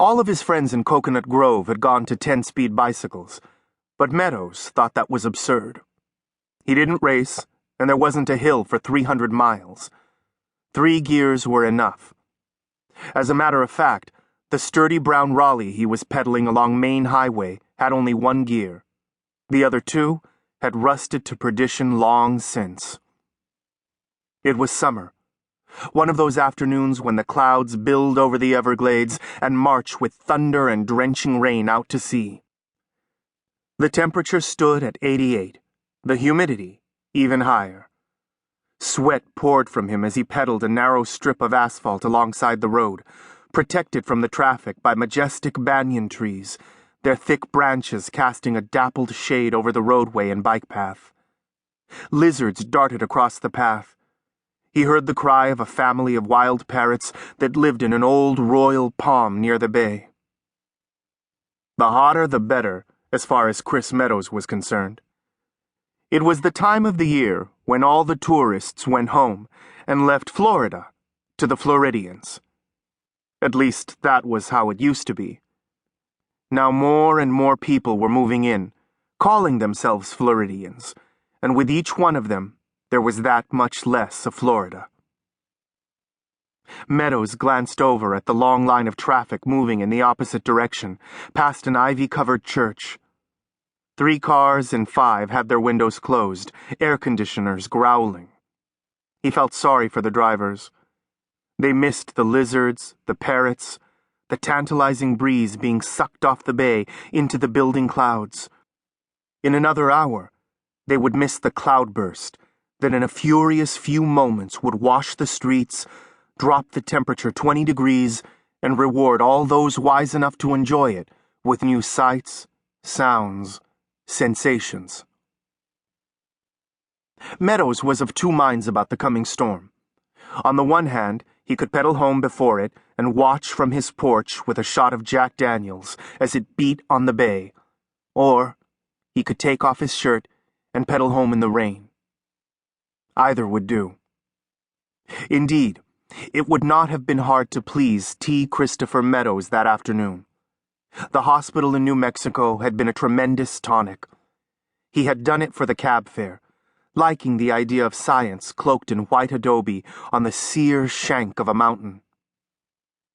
All of his friends in Coconut Grove had gone to 10-speed bicycles, but Meadows thought that was absurd. He didn't race, and there wasn't a hill for 300 miles. 3 gears were enough. As a matter of fact, the sturdy brown Raleigh he was pedaling along Main Highway had only 1 gear. The other 2 had rusted to perdition long since. It was summer. One of those afternoons when the clouds build over the Everglades and march with thunder and drenching rain out to sea. The temperature stood at 88, the humidity even higher. Sweat poured from him as he pedaled a narrow strip of asphalt alongside the road, protected from the traffic by majestic banyan trees, their thick branches casting a dappled shade over the roadway and bike path. Lizards darted across the path. He heard the cry of a family of wild parrots that lived in an old royal palm near the bay. The hotter the better, as far as Chris Meadows was concerned. It was the time of the year when all the tourists went home and left Florida to the Floridians. At least that was how it used to be. Now more and more people were moving in, calling themselves Floridians, and with each one of them, there was that much less of Florida. Meadows glanced over at the long line of traffic moving in the opposite direction, past an ivy-covered church. 3 cars in 5 had their windows closed, air conditioners growling. He felt sorry for the drivers. They missed the lizards, the parrots, the tantalizing breeze being sucked off the bay into the building clouds. In another hour, they would miss the cloudburst that in a furious few moments would wash the streets, drop the temperature 20 degrees, and reward all those wise enough to enjoy it with new sights, sounds, sensations. Meadows was of 2 minds about the coming storm. On the one hand, he could pedal home before it and watch from his porch with a shot of Jack Daniels as it beat on the bay, or he could take off his shirt and pedal home in the rain. Either would do. Indeed, it would not have been hard to please T. Christopher Meadows that afternoon. The hospital in New Mexico had been a tremendous tonic. He had done it for the cab fare, liking the idea of science cloaked in white adobe on the sere shank of a mountain.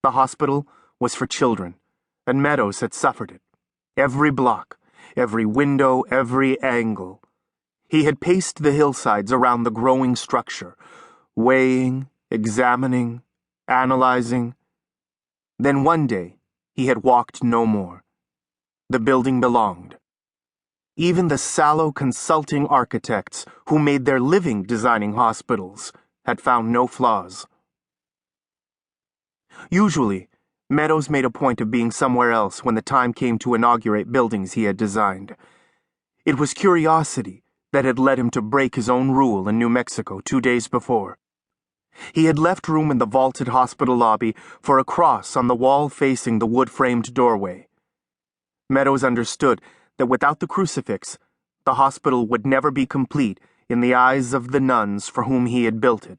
The hospital was for children, and Meadows had suffered it. Every block, every window, every angle. He had paced the hillsides around the growing structure, weighing, examining, analyzing. Then one day, he had walked no more. The building belonged. Even the sallow consulting architects who made their living designing hospitals had found no flaws. Usually, Meadows made a point of being somewhere else when the time came to inaugurate buildings he had designed. It was curiosity that had led him to break his own rule in New Mexico 2 days before. He had left room in the vaulted hospital lobby for a cross on the wall facing the wood-framed doorway. Meadows understood that without the crucifix, the hospital would never be complete in the eyes of the nuns for whom he had built it.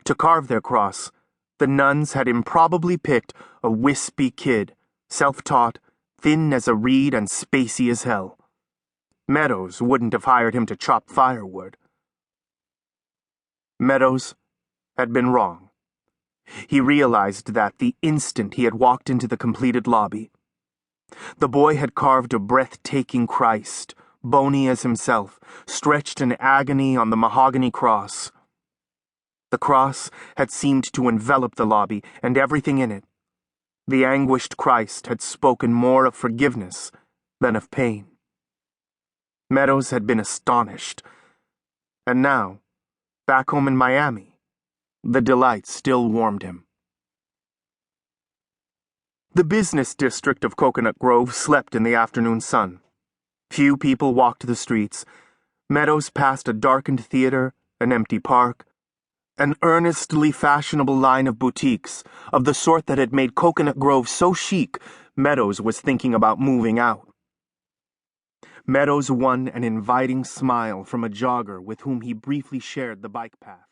To carve their cross, the nuns had improbably picked a wispy kid, self-taught, thin as a reed and spacey as hell. Meadows wouldn't have hired him to chop firewood. Meadows had been wrong. He realized that the instant he had walked into the completed lobby. The boy had carved a breathtaking Christ, bony as himself, stretched in agony on the mahogany cross. The cross had seemed to envelop the lobby and everything in it. The anguished Christ had spoken more of forgiveness than of pain. Meadows had been astonished. And now, back home in Miami, the delight still warmed him. The business district of Coconut Grove slept in the afternoon sun. Few people walked the streets. Meadows passed a darkened theater, an empty park, an earnestly fashionable line of boutiques, of the sort that had made Coconut Grove so chic, Meadows was thinking about moving out. Meadows won an inviting smile from a jogger with whom he briefly shared the bike path.